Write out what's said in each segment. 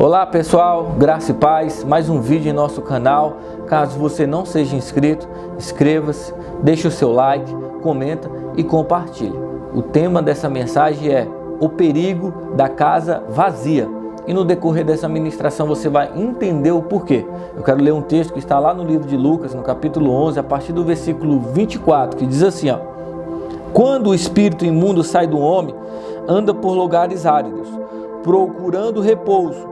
Olá pessoal, graça e paz, mais um vídeo em nosso canal. Caso você não seja inscrito, inscreva-se, deixe o seu like, comenta e compartilhe. O tema dessa mensagem é o perigo da casa vazia. E no decorrer dessa ministração você vai entender o porquê. Eu quero ler um texto que está lá no livro de Lucas, no capítulo 11, a partir do versículo 24, que diz assim, Quando o espírito imundo sai do homem, anda por lugares áridos, procurando repouso,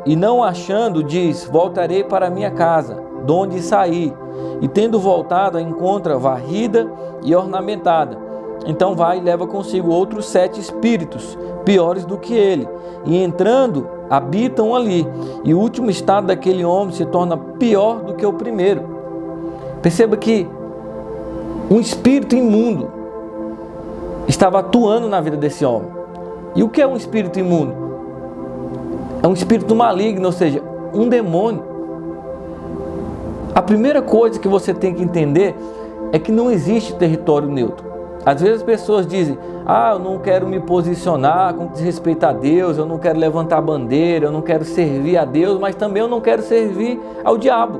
e não achando, diz, voltarei para minha casa, donde saí, e tendo voltado, a encontra varrida e ornamentada. Então vai e leva consigo outros 7 espíritos, piores do que ele, e entrando, habitam ali, e o último estado daquele homem se torna pior do que o primeiro. Perceba que um espírito imundo estava atuando na vida desse homem. E o que é um espírito imundo? É um espírito maligno, ou seja, um demônio. A primeira coisa que você tem que entender é que não existe território neutro. Às vezes as pessoas dizem, eu não quero me posicionar com respeito a Deus, eu não quero levantar bandeira, eu não quero servir a Deus, mas também eu não quero servir ao diabo.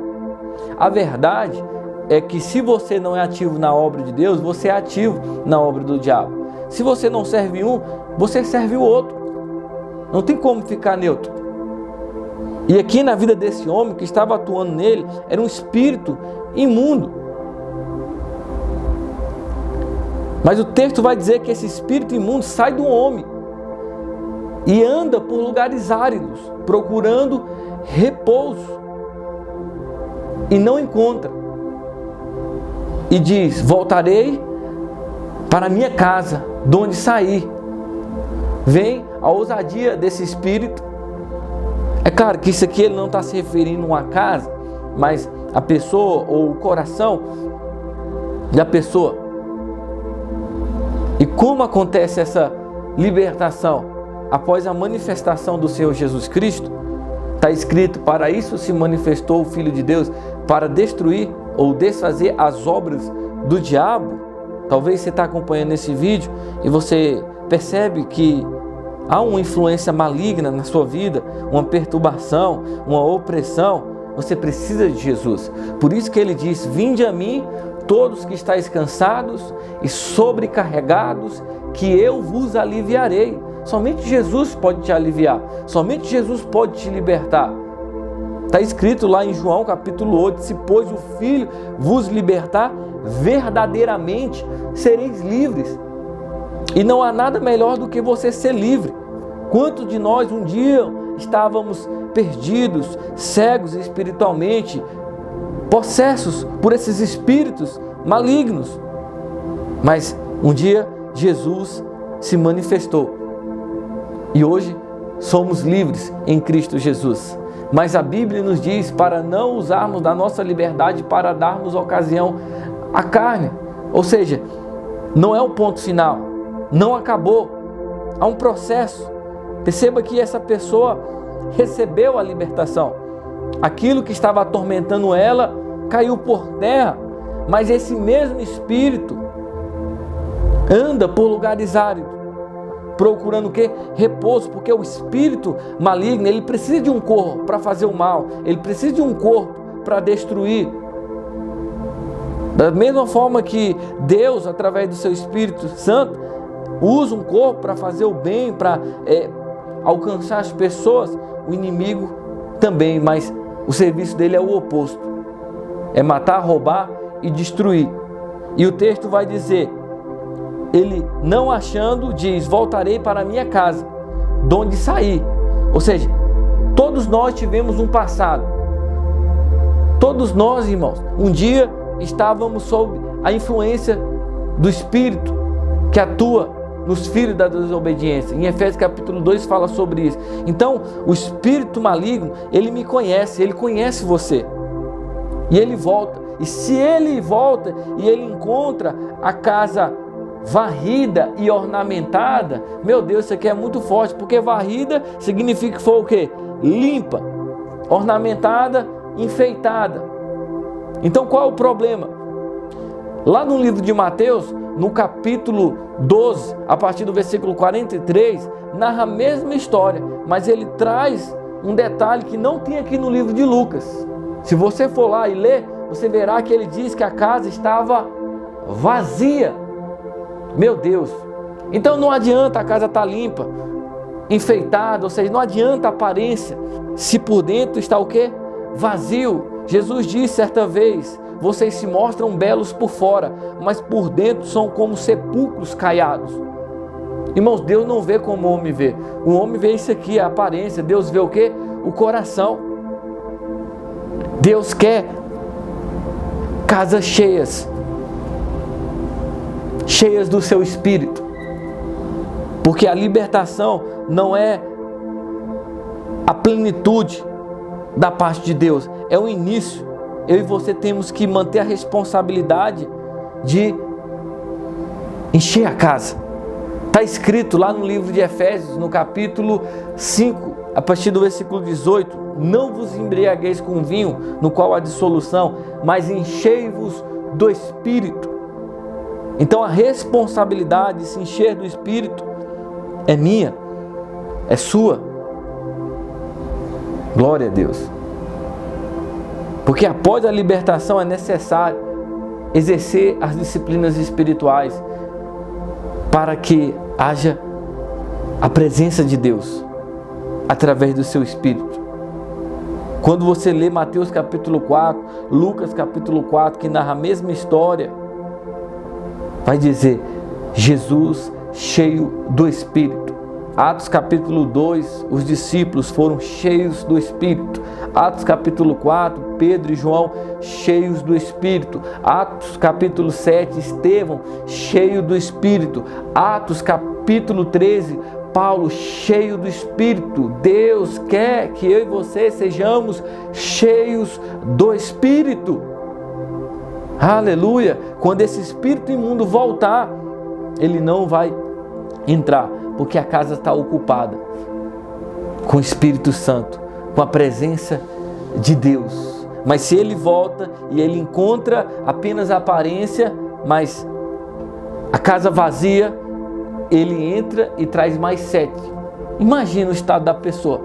A verdade é que se você não é ativo na obra de Deus, você é ativo na obra do diabo. Se você não serve um, você serve o outro. Não tem como ficar neutro. E aqui na vida desse homem que estava atuando nele, era um espírito imundo. Mas o texto vai dizer que esse espírito imundo sai do homem e anda por lugares áridos, procurando repouso, e não encontra. E diz, voltarei para minha casa, de onde saí. Vem a ousadia desse espírito. É claro que isso aqui ele não está se referindo a uma casa, mas a pessoa ou o coração da pessoa. E como acontece essa libertação? Após a manifestação do Senhor Jesus Cristo, está escrito, para isso se manifestou o Filho de Deus, para destruir ou desfazer as obras do diabo. Talvez você está acompanhando esse vídeo e você percebe que há uma influência maligna na sua vida, uma perturbação, uma opressão. Você precisa de Jesus. Por isso que ele diz, vinde a mim, todos que estáis cansados e sobrecarregados, que eu vos aliviarei. Somente Jesus pode te aliviar. Somente Jesus pode te libertar. Está escrito lá em João capítulo 8, se pois o Filho vos libertar, verdadeiramente sereis livres. E não há nada melhor do que você ser livre. Quantos de nós um dia estávamos perdidos, cegos espiritualmente, possessos por esses espíritos malignos. Mas um dia Jesus se manifestou. E hoje somos livres em Cristo Jesus. Mas a Bíblia nos diz para não usarmos da nossa liberdade para darmos ocasião à carne. Ou seja, não é o ponto final. Não acabou. Há um processo. Perceba que essa pessoa recebeu a libertação. Aquilo que estava atormentando ela caiu por terra. Mas esse mesmo espírito anda por lugares áridos, procurando o quê? Repouso, porque o espírito maligno, ele precisa de um corpo para fazer o mal, ele precisa de um corpo para destruir. Da mesma forma que Deus, através do seu Espírito Santo, usa um corpo para fazer o bem, para alcançar as pessoas, o inimigo também, mas o serviço dele é o oposto, é matar, roubar e destruir. E o texto vai dizer, ele não achando, diz, voltarei para a minha casa, de onde saí. Ou seja, todos nós tivemos um passado. Todos nós, irmãos, um dia estávamos sob a influência do Espírito que atua nos filhos da desobediência. Em Efésios capítulo 2 fala sobre isso. Então, o espírito maligno, ele me conhece, ele conhece você. E ele volta. E se ele volta e ele encontra a casa varrida e ornamentada, meu Deus, isso aqui é muito forte, porque varrida significa que foi o quê? Limpa, ornamentada, enfeitada. Então qual é o problema? Lá no livro de Mateus, no capítulo 12, a partir do versículo 43, narra a mesma história, mas ele traz um detalhe que não tem aqui no livro de Lucas. Se você for lá e ler, você verá que ele diz que a casa estava vazia. Meu Deus! Então não adianta a casa estar limpa, enfeitada, ou seja, não adianta a aparência, se por dentro está o quê? Vazio. Jesus disse certa vez: vocês se mostram belos por fora, mas por dentro são como sepulcros caiados. Irmãos, Deus não vê como o homem vê. O homem vê isso aqui, a aparência. Deus vê o quê? O coração. Deus quer casas cheias, cheias do seu Espírito. Porque a libertação não é a plenitude da parte de Deus, é o início. Eu e você temos que manter a responsabilidade de encher a casa. Está escrito lá no livro de Efésios, no capítulo 5, a partir do versículo 18: não vos embriagueis com vinho, no qual há dissolução, mas enchei-vos do Espírito. Então a responsabilidade de se encher do Espírito é minha, é sua. Glória a Deus. Porque após a libertação é necessário exercer as disciplinas espirituais para que haja a presença de Deus através do seu Espírito. Quando você lê Mateus capítulo 4, Lucas capítulo 4, que narra a mesma história, vai dizer Jesus cheio do Espírito. Atos capítulo 2, os discípulos foram cheios do Espírito. Atos capítulo 4, Pedro e João cheios do Espírito. Atos capítulo 7, Estevão cheio do Espírito. Atos capítulo 13, Paulo cheio do Espírito. Deus quer que eu e você sejamos cheios do Espírito. Aleluia! Quando esse espírito imundo voltar, ele não vai entrar, porque a casa está ocupada com o Espírito Santo, com a presença de Deus. Mas se ele volta e ele encontra apenas a aparência, mas a casa vazia, ele entra e traz mais 7. Imagina o estado da pessoa.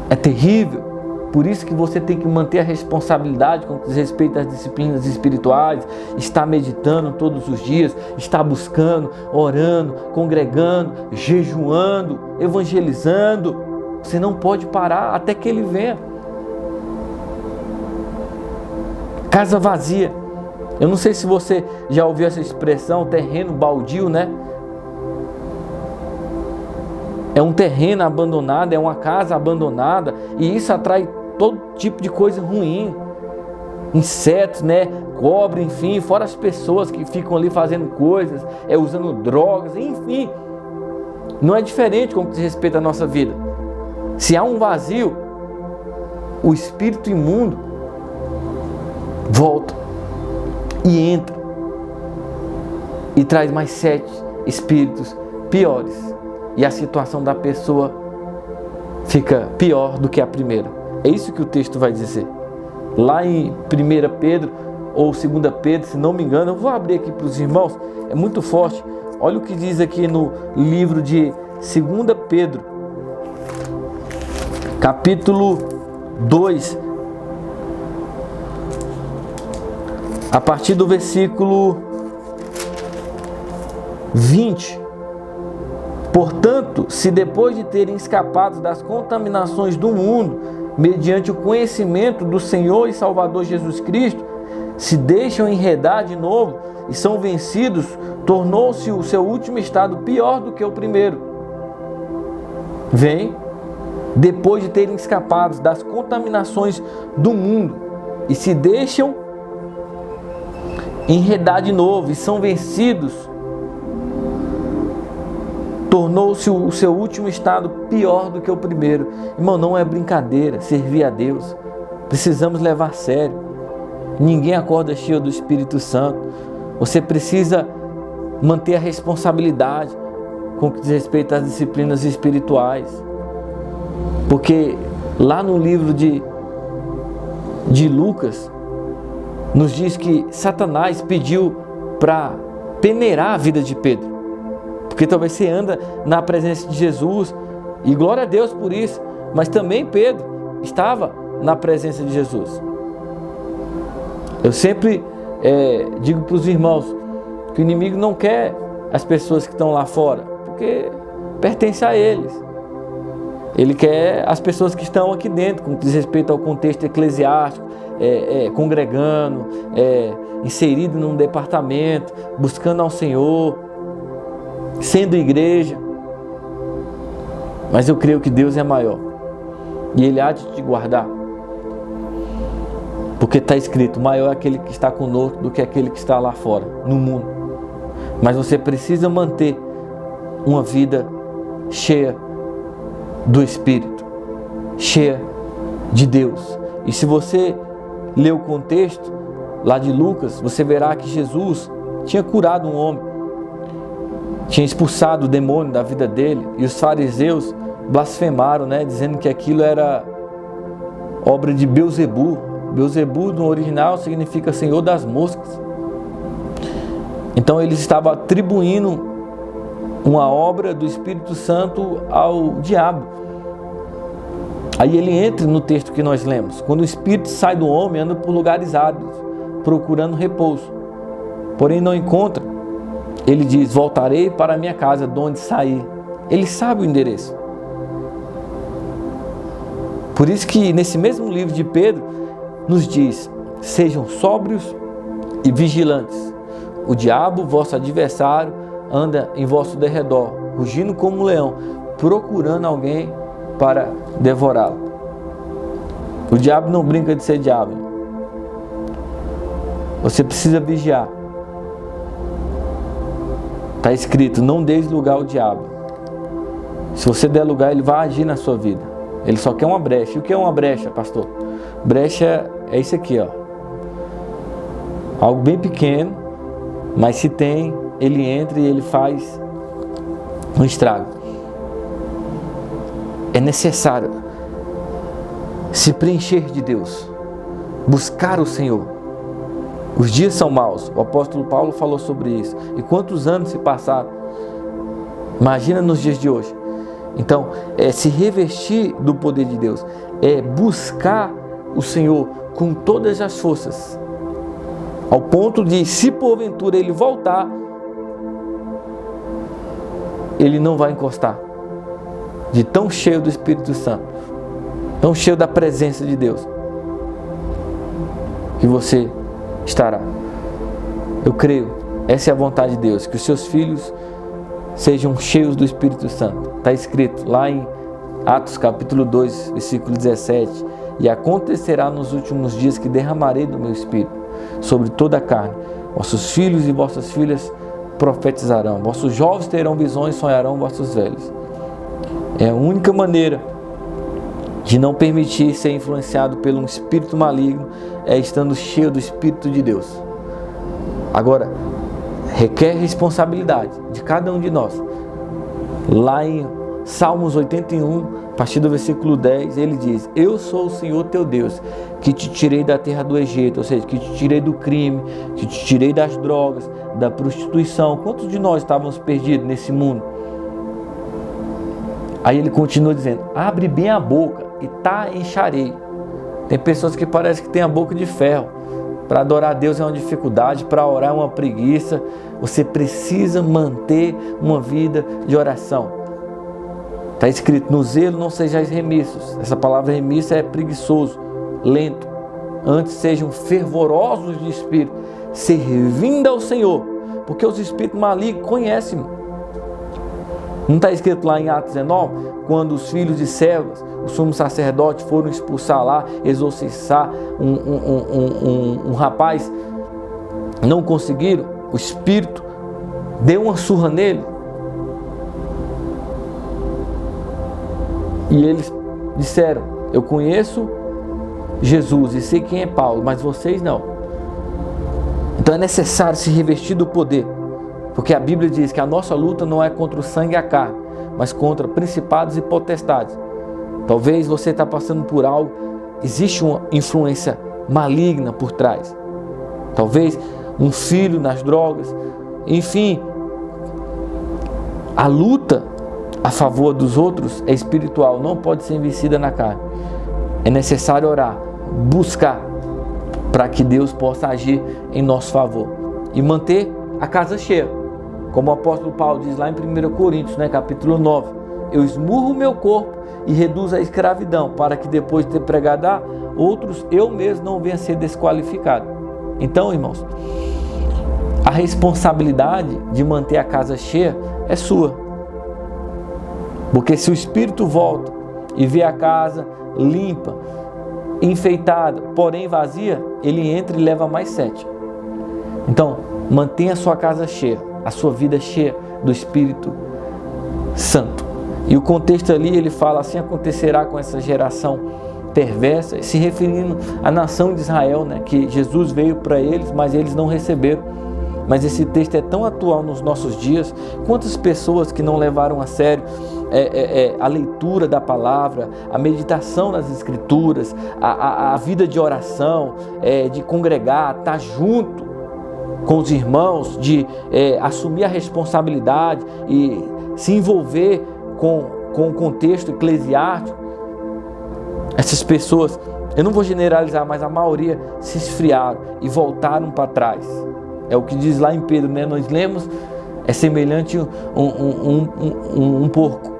É terrível. Por isso que você tem que manter a responsabilidade com respeito às disciplinas espirituais, estar meditando todos os dias, estar buscando, orando, congregando, jejuando, evangelizando. Você não pode parar até que ele venha. Casa vazia. Eu não sei se você já ouviu essa expressão, terreno baldio, né? É um terreno abandonado, é uma casa abandonada, e isso atrai todo tipo de coisa ruim, insetos, né, cobre, enfim, fora as pessoas que ficam ali fazendo coisas, usando drogas, enfim. Não é diferente com o que diz respeito à nossa vida. Se há um vazio, o espírito imundo volta e entra e traz mais 7 espíritos piores, e a situação da pessoa fica pior do que a primeira. É isso que o texto vai dizer. Lá em 1 Pedro ou 2 Pedro, se não me engano, eu vou abrir aqui para os irmãos, é muito forte. Olha o que diz aqui no livro de 2 Pedro, capítulo 2, a partir do versículo 20. Portanto, se depois de terem escapado das contaminações do mundo, mediante o conhecimento do Senhor e Salvador Jesus Cristo, se deixam enredar de novo e são vencidos, tornou-se o seu último estado pior do que o primeiro. Vem, depois de terem escapado das contaminações do mundo e se deixam enredar de novo e são vencidos, tornou-se o seu último estado pior do que o primeiro. Irmão, não é brincadeira servir a Deus. Precisamos levar a sério. Ninguém acorda cheio do Espírito Santo. Você precisa manter a responsabilidade com o que diz respeito às disciplinas espirituais. Porque lá no livro de Lucas, nos diz que Satanás pediu para peneirar a vida de Pedro. Porque talvez você anda na presença de Jesus E glória a Deus por isso. Mas também Pedro estava na presença de Jesus. Eu sempre digo para os irmãos que o inimigo não quer as pessoas que estão lá fora, porque pertence a eles. Ele quer as pessoas que estão aqui dentro, com diz respeito ao contexto eclesiástico, congregando, inserido num departamento, buscando ao Senhor, sendo igreja. Mas eu creio que Deus é maior e Ele há de te guardar, porque está escrito: maior é aquele que está conosco do que aquele que está lá fora, no mundo. Mas você precisa manter uma vida cheia do Espírito, cheia de Deus. E se você ler o contexto lá de Lucas, você verá que Jesus tinha curado um homem, tinha expulsado o demônio da vida dele, e os fariseus blasfemaram, dizendo que aquilo era obra de Beelzebu. Beelzebu no original significa Senhor das moscas. Então eles estavam atribuindo uma obra do Espírito Santo ao diabo. Aí ele entra no texto que nós lemos: quando o Espírito sai do homem, anda por lugares áridos, procurando repouso, porém não encontra. Ele diz: voltarei para a minha casa, de onde saí. Ele sabe o endereço. Por isso que nesse mesmo livro de Pedro nos diz: sejam sóbrios e vigilantes. O diabo, vosso adversário, anda em vosso derredor, rugindo como um leão, procurando alguém para devorá-lo. O diabo não brinca de ser diabo. Você precisa vigiar. Está escrito: não deis lugar ao diabo. Se você der lugar, ele vai agir na sua vida. Ele só quer uma brecha. E o que é uma brecha, pastor? Brecha é isso aqui, ó. Algo bem pequeno, mas se tem, ele entra e ele faz um estrago. É necessário se preencher de Deus, buscar o Senhor. Os dias são maus. O apóstolo Paulo falou sobre isso. E quantos anos se passaram? Imagina nos dias de hoje. Então, se revestir do poder de Deus, é buscar o Senhor com todas as forças, ao ponto de, se porventura ele voltar, ele não vai encostar, de tão cheio do Espírito Santo, tão cheio da presença de Deus, que você estará. Eu creio, essa é a vontade de Deus, que os seus filhos sejam cheios do Espírito Santo. Está escrito lá em Atos capítulo 2, versículo 17: e acontecerá nos últimos dias que derramarei do meu Espírito sobre toda a carne. Vossos filhos e vossas filhas profetizarão, vossos jovens terão visões, sonharão vossos velhos. É a única maneira de não permitir ser influenciado por um espírito maligno, é estando cheio do Espírito de Deus. Agora, requer responsabilidade de cada um de nós. Lá em Salmos 81, a partir do versículo 10, ele diz: eu sou o Senhor teu Deus, que te tirei da terra do Egito, ou seja, que te tirei do crime, que te tirei das drogas, da prostituição. Quantos de nós estávamos perdidos nesse mundo? Aí ele continua dizendo: abre bem a boca e encharei. Tem pessoas que parecem que tem a boca de ferro. Para adorar a Deus é uma dificuldade, para orar é uma preguiça. Você precisa manter uma vida de oração. Está escrito: no zelo não sejais remissos. Essa palavra remisso é preguiçoso, lento. Antes sejam fervorosos de espírito, servindo ao Senhor, porque os espíritos malignos conhecem. Não está escrito lá em Atos 19, quando os filhos de Cefas, o sumo sacerdote, foram expulsar lá, exorcizar um rapaz, não conseguiram, o espírito deu uma surra nele, e eles disseram: eu conheço Jesus e sei quem é Paulo, mas vocês não. Então é necessário se revestir do poder, porque a Bíblia diz que a nossa luta não é contra o sangue e a carne, mas contra principados e potestades. Talvez você está passando por algo, existe uma influência maligna por trás. Talvez um filho nas drogas, enfim. A luta a favor dos outros é espiritual, não pode ser investida na carne. É necessário orar, buscar, para que Deus possa agir em nosso favor e manter a casa cheia. Como o apóstolo Paulo diz lá em 1 Coríntios, capítulo 9, eu esmurro o meu corpo e reduzo a escravidão, para que depois de ter pregado a outros, eu mesmo não venha a ser desqualificado. Então, irmãos, a responsabilidade de manter a casa cheia é sua. Porque se o Espírito volta e vê a casa limpa, enfeitada, porém vazia, ele entra e leva mais 7. Então, mantenha a sua casa cheia, a sua vida cheia do Espírito Santo. E o contexto ali, ele fala assim: acontecerá com essa geração perversa, se referindo à nação de Israel, que Jesus veio para eles, mas eles não receberam. Mas esse texto é tão atual nos nossos dias. Quantas pessoas que não levaram a sério a leitura da palavra, a meditação nas escrituras, a vida de oração, de congregar, estar junto com os irmãos, de assumir a responsabilidade e se envolver com o contexto eclesiástico. Essas pessoas, eu não vou generalizar, mas a maioria se esfriaram e voltaram para trás. É o que diz lá em Pedro, nós lemos, é semelhante um porco.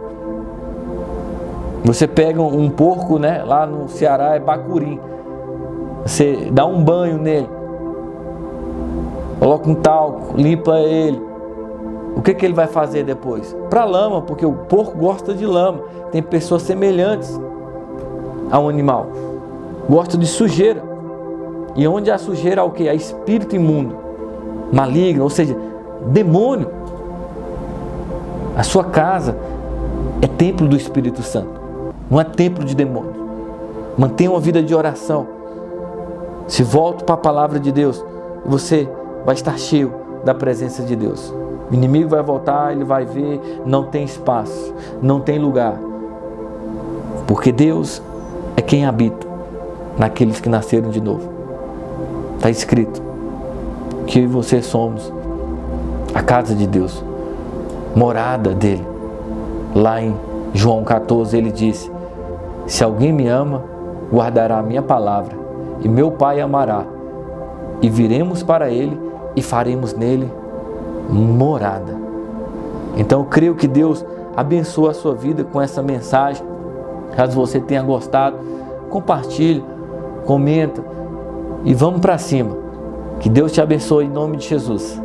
Você pega um porco, lá no Ceará é bacurim. Você dá um banho nele, coloca um talco, limpa ele. O que ele vai fazer depois? Para lama, porque o porco gosta de lama. Tem pessoas semelhantes a um animal, gosta de sujeira. E onde há sujeira há o que? Há espírito imundo, maligno, ou seja, demônio. A sua casa é templo do Espírito Santo, não é templo de demônio. Mantenha uma vida de oração. Se volta para a palavra de Deus, você vai estar cheio da presença de Deus. O inimigo vai voltar, ele vai ver, não tem espaço, não tem lugar. Porque Deus é quem habita naqueles que nasceram de novo. Está escrito que eu e você somos a casa de Deus, morada dele. Lá em João 14 ele disse: se alguém me ama, guardará a minha palavra, e meu Pai amará, e viremos para ele e faremos nele morada. Então eu creio que Deus abençoa a sua vida com essa mensagem. Caso você tenha gostado, compartilhe, comenta e vamos para cima. Que Deus te abençoe em nome de Jesus.